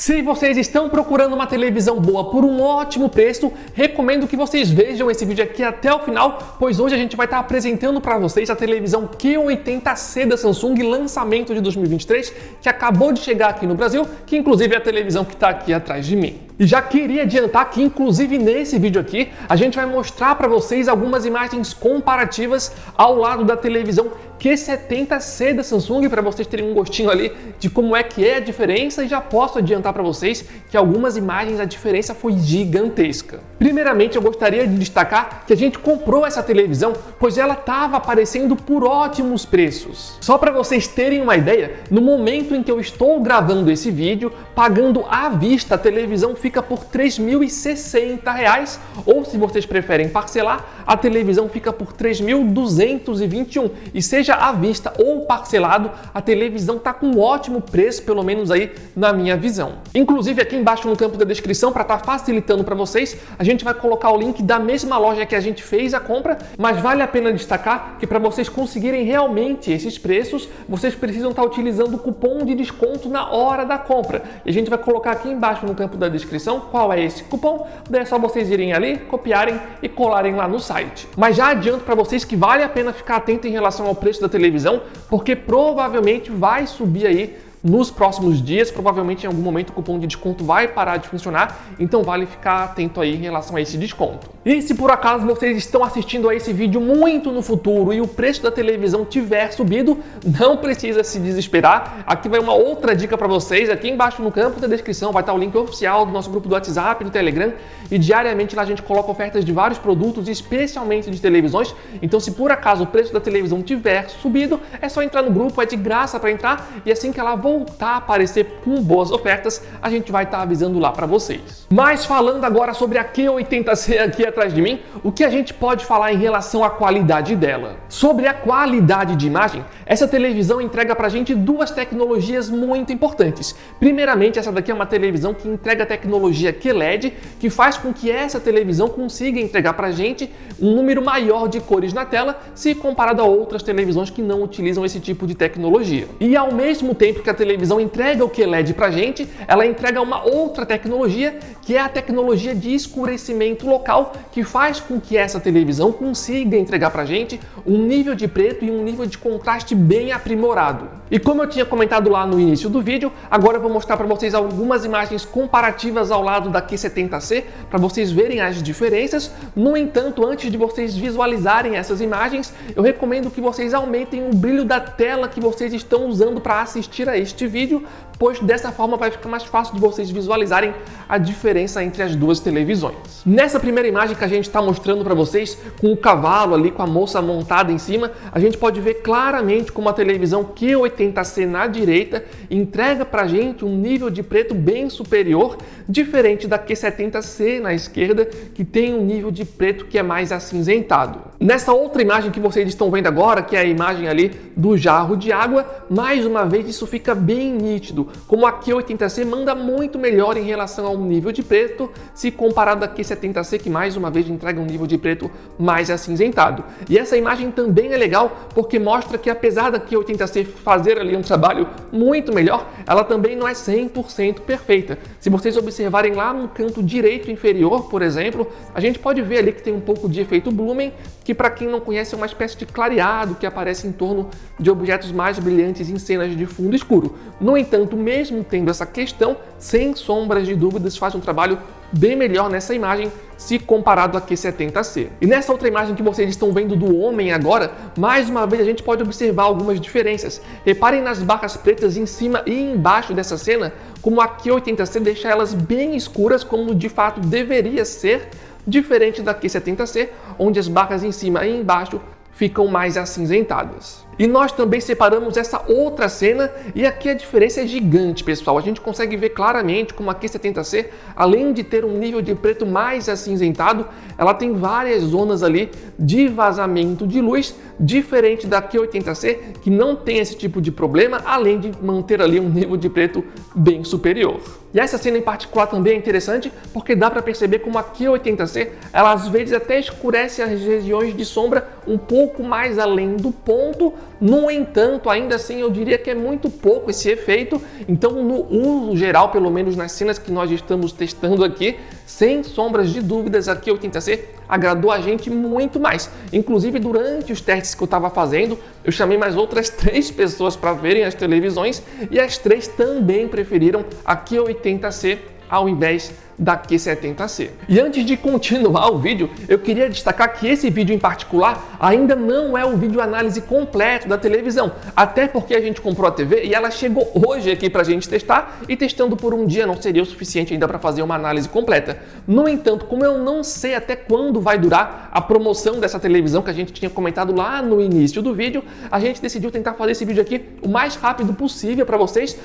Se vocês estão procurando uma televisão boa por um ótimo preço, recomendo que vocês vejam esse vídeo aqui até o final, pois hoje a gente vai estar apresentando para vocês a televisão Q80C da Samsung, lançamento de 2023, que acabou de chegar aqui no Brasil, que inclusive é a televisão que está aqui atrás de mim. E já queria adiantar que, inclusive nesse vídeo aqui, a gente vai mostrar para vocês algumas imagens comparativas ao lado da televisão Q70C da Samsung, para vocês terem um gostinho ali de como é que é a diferença, e já posso adiantar para vocês que algumas imagens a diferença foi gigantesca. Primeiramente, eu gostaria de destacar que a gente comprou essa televisão pois ela estava aparecendo por ótimos preços. Só para vocês terem uma ideia, no momento em que eu estou gravando esse vídeo, pagando à vista, a televisão fica por R$ 3.060, ou se vocês preferem parcelar, a televisão fica por R$ 3.221. E seja à vista ou parcelado, a televisão está com um ótimo preço, pelo menos aí na minha visão. Inclusive aqui embaixo no campo da descrição, para estar facilitando para vocês, a gente vai colocar o link da mesma loja que a gente fez a compra, mas vale a pena destacar que para vocês conseguirem realmente esses preços, vocês precisam estar utilizando o cupom de desconto na hora da compra. E a gente vai colocar aqui embaixo no campo da descrição qual é esse cupom, daí é só vocês irem ali, copiarem e colarem lá no site. Mas já adianto para vocês que vale a pena ficar atento em relação ao preço da televisão, porque provavelmente vai subir aí nos próximos dias, provavelmente em algum momento o cupom de desconto vai parar de funcionar, então vale ficar atento aí em relação a esse desconto. E se por acaso vocês estão assistindo a esse vídeo muito no futuro e o preço da televisão tiver subido, não precisa se desesperar. Aqui vai uma outra dica para vocês, aqui embaixo no campo da descrição vai estar o link oficial do nosso grupo do WhatsApp, do Telegram, e diariamente lá a gente coloca ofertas de vários produtos, especialmente de televisões. Então se por acaso o preço da televisão tiver subido, é só entrar no grupo, é de graça para entrar, e assim que ela voltar a aparecer com boas ofertas, a gente vai estar avisando lá para vocês. Mas falando agora sobre a Q80C aqui atrás de mim, o que a gente pode falar em relação à qualidade dela? Sobre a qualidade de imagem, essa televisão entrega pra gente duas tecnologias muito importantes. Primeiramente, essa daqui é uma televisão que entrega a tecnologia QLED, que faz com que essa televisão consiga entregar pra gente um número maior de cores na tela, se comparado a outras televisões que não utilizam esse tipo de tecnologia. E ao mesmo tempo que a televisão entrega o QLED pra gente, ela entrega uma outra tecnologia, que é a tecnologia de escurecimento local, que faz com que essa televisão consiga entregar pra gente um nível de preto e um nível de contraste bem aprimorado. E como eu tinha comentado lá no início do vídeo, agora eu vou mostrar para vocês algumas imagens comparativas ao lado da Q70C, para vocês verem as diferenças. No entanto, antes de vocês visualizarem essas imagens, eu recomendo que vocês aumentem o brilho da tela que vocês estão usando para assistir a este vídeo, pois dessa forma vai ficar mais fácil de vocês visualizarem a diferença entre as duas televisões. Nessa primeira imagem que a gente está mostrando para vocês, com o cavalo ali, com a moça montada em cima, a gente pode ver claramente como a televisão Q80C na direita entrega para a gente um nível de preto bem superior, diferente da Q70C na esquerda, que tem um nível de preto que é mais acinzentado. Nessa outra imagem que vocês estão vendo agora, que é a imagem ali do jarro de água, mais uma vez isso fica bem nítido, como a Q80C manda muito melhor em relação ao nível de preto, se comparado à Q70C, que mais uma vez entrega um nível de preto mais acinzentado. E essa imagem também é legal porque mostra que apesar da Q80C fazer ali um trabalho muito melhor, ela também não é 100% perfeita. Se vocês observarem lá no canto direito inferior, por exemplo, a gente pode ver ali que tem um pouco de efeito Blumen, que para quem não conhece é uma espécie de clareado que aparece em torno de objetos mais brilhantes em cenas de fundo escuro. No entanto, mesmo tendo essa questão, sem sombras de dúvidas, faz um trabalho bem melhor nessa imagem se comparado à Q70C. E nessa outra imagem que vocês estão vendo do homem agora, mais uma vez a gente pode observar algumas diferenças. Reparem nas barras pretas em cima e embaixo dessa cena, como a Q80C deixa elas bem escuras, como de fato deveria ser, diferente da Q70C, onde as barras em cima e embaixo ficam mais acinzentadas. E nós também separamos essa outra cena, e aqui a diferença é gigante, pessoal. A gente consegue ver claramente como a Q70C, além de ter um nível de preto mais acinzentado, ela tem várias zonas ali de vazamento de luz, diferente da Q80C, que não tem esse tipo de problema, além de manter ali um nível de preto bem superior. E essa cena em particular também é interessante porque dá para perceber como a Q80C, ela às vezes até escurece as regiões de sombra um pouco mais além do ponto. No entanto, ainda assim eu diria que é muito pouco esse efeito. Então, no uso geral, pelo menos nas cenas que nós estamos testando aqui, sem sombras de dúvidas, a Q80C agradou a gente muito mais. Inclusive, durante os testes que eu estava fazendo, eu chamei mais outras 3 pessoas para verem as televisões e as 3 também preferiram a Q80C ao invés da Q70C. E antes de continuar o vídeo, eu queria destacar que esse vídeo em particular ainda não é o vídeo análise completo da televisão, até porque a gente comprou a TV e ela chegou hoje aqui pra gente testar, e testando por um dia não seria o suficiente ainda para fazer uma análise completa. No entanto, como eu não sei até quando vai durar a promoção dessa televisão que a gente tinha comentado lá no início do vídeo, a gente decidiu tentar fazer esse vídeo aqui o mais rápido possível para vocês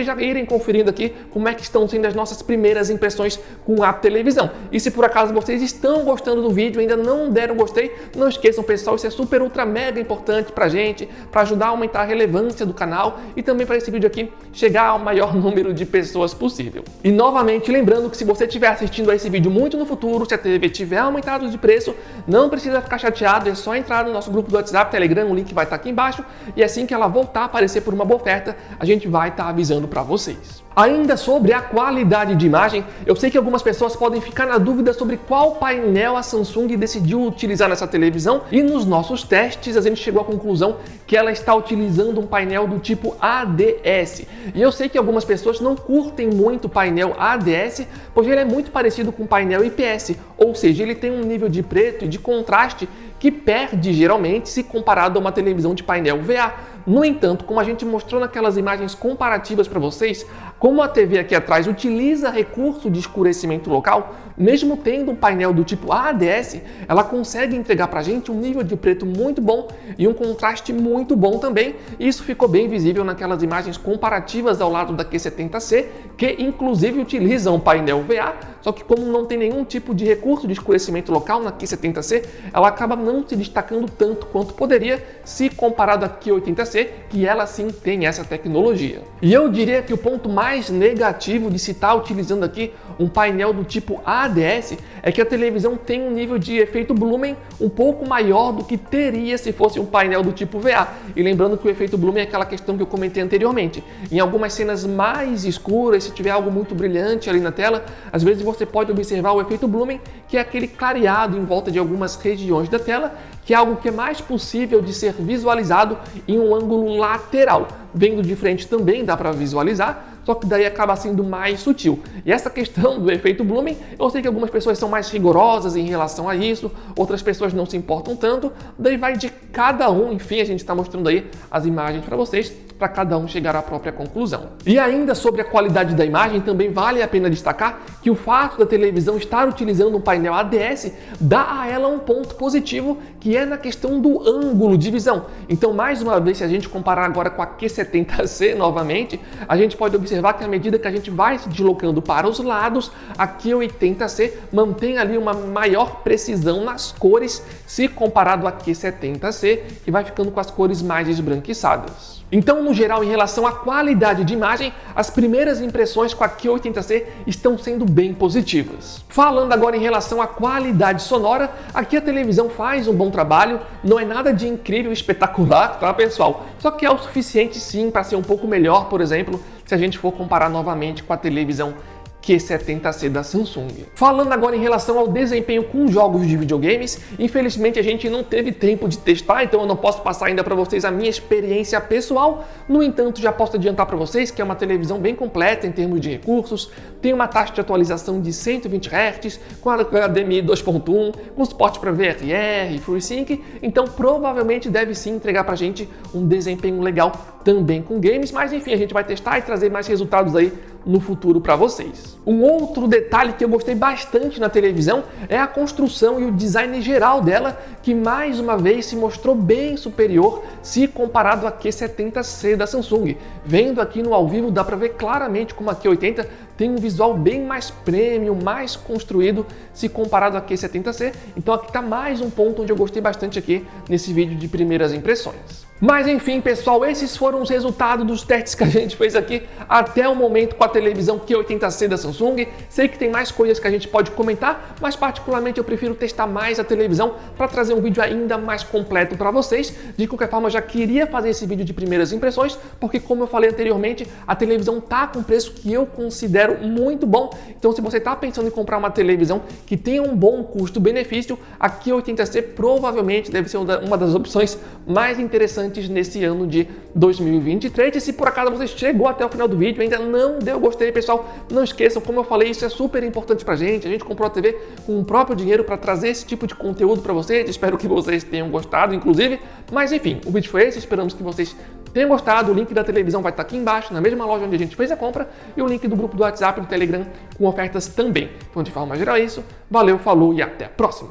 já irem conferindo aqui como é que estão sendo as nossas primeiras impressões com a televisão. E se por acaso vocês estão gostando do vídeo e ainda não deram gostei, não esqueçam, pessoal, isso é super ultra mega importante pra gente, para ajudar a aumentar a relevância do canal e também para esse vídeo aqui chegar ao maior número de pessoas possível. E novamente lembrando que se você estiver assistindo a esse vídeo muito no futuro, se a TV tiver aumentado de preço, não precisa ficar chateado, é só entrar no nosso grupo do WhatsApp, Telegram, o link vai estar aqui embaixo, e assim que ela voltar a aparecer por uma boa oferta, a gente vai estar avisando para vocês. Ainda sobre a qualidade de imagem, eu sei que algumas pessoas podem ficar na dúvida sobre qual painel a Samsung decidiu utilizar nessa televisão, e nos nossos testes a gente chegou à conclusão que ela está utilizando um painel do tipo ADS. E eu sei que algumas pessoas não curtem muito o painel ADS, pois ele é muito parecido com o painel IPS, ou seja, ele tem um nível de preto e de contraste que perde geralmente se comparado a uma televisão de painel VA. No entanto, como a gente mostrou naquelas imagens comparativas para vocês, como a TV aqui atrás utiliza recurso de escurecimento local, mesmo tendo um painel do tipo ADS, ela consegue entregar para a gente um nível de preto muito bom e um contraste muito bom também. E isso ficou bem visível naquelas imagens comparativas ao lado da Q70C, que inclusive utiliza um painel VA, só que como não tem nenhum tipo de recurso de escurecimento local na Q70C, ela acaba não se destacando tanto quanto poderia se comparado à Q80C, que ela sim tem essa tecnologia. E eu diria que o ponto mais negativo de se estar utilizando aqui um painel do tipo ADS é que a televisão tem um nível de efeito Blumen um pouco maior do que teria se fosse um painel do tipo VA. E lembrando que o efeito Blumen é aquela questão que eu comentei anteriormente. Em algumas cenas mais escuras, se tiver algo muito brilhante ali na tela, às vezes você pode observar o efeito Blumen, que é aquele clareado em volta de algumas regiões da tela, que é algo que é mais possível de ser visualizado em um ângulo lateral. Vendo de frente também dá para visualizar, só que daí acaba sendo mais sutil. E essa questão do efeito Blumen, eu sei que algumas pessoas são mais rigorosas em relação a isso, outras pessoas não se importam tanto, daí vai de cada um. Enfim, a gente está mostrando aí as imagens para vocês, para cada um chegar à própria conclusão. E ainda sobre a qualidade da imagem, também vale a pena destacar que o fato da televisão estar utilizando um painel ADS dá a ela um ponto positivo, que é na questão do ângulo de visão. Então, mais uma vez, se a gente comparar agora com a Q70C novamente, a gente pode observar que à medida que a gente vai se deslocando para os lados, a Q80C mantém ali uma maior precisão nas cores, se comparado à Q70C, que vai ficando com as cores mais esbranquiçadas. Então, no geral, em relação à qualidade de imagem, as primeiras impressões com a Q80C estão sendo bem positivas. Falando agora em relação à qualidade sonora, aqui a televisão faz um bom trabalho, não é nada de incrível, espetacular, tá, pessoal? Só que é o suficiente sim para ser um pouco melhor, por exemplo, se a gente for comparar novamente com a televisão Q70C da Samsung. Falando agora em relação ao desempenho com jogos de videogames, infelizmente a gente não teve tempo de testar, então eu não posso passar ainda para vocês a minha experiência pessoal. No entanto, já posso adiantar para vocês que é uma televisão bem completa em termos de recursos, tem uma taxa de atualização de 120 Hz, com HDMI 2.1, com suporte para VRR e FreeSync, então provavelmente deve sim entregar para a gente um desempenho legal também com games, mas enfim, a gente vai testar e trazer mais resultados aí no futuro para vocês. Um outro detalhe que eu gostei bastante na televisão é a construção e o design geral dela, que mais uma vez se mostrou bem superior se comparado à Q70C da Samsung. Vendo aqui no ao vivo dá para ver claramente como a Q80 tem um visual bem mais premium, mais construído se comparado à Q70C. Então aqui está mais um ponto onde eu gostei bastante aqui nesse vídeo de primeiras impressões. Mas enfim, pessoal, esses foram os resultados dos testes que a gente fez aqui até o momento com a televisão Q80C da Samsung. Sei que tem mais coisas que a gente pode comentar, mas particularmente eu prefiro testar mais a televisão para trazer um vídeo ainda mais completo para vocês. De qualquer forma, eu já queria fazer esse vídeo de primeiras impressões, porque como eu falei anteriormente, a televisão tá com um preço que eu considero muito bom. Então, se você está pensando em comprar uma televisão que tenha um bom custo-benefício, a Q80C provavelmente deve ser uma das opções mais interessantes nesse ano de 2023. E se por acaso você chegou até o final do vídeo e ainda não deu gostei, pessoal, não esqueçam, como eu falei, isso é super importante pra gente. A gente comprou a TV com o próprio dinheiro para trazer esse tipo de conteúdo para vocês. Espero que vocês tenham gostado, inclusive. Mas enfim, o vídeo foi esse. Esperamos que vocês tenham gostado. O link da televisão vai estar aqui embaixo, na mesma loja onde a gente fez a compra, e o link do grupo do WhatsApp e do Telegram com ofertas também. Então, de forma geral, é isso. Valeu, falou e até a próxima!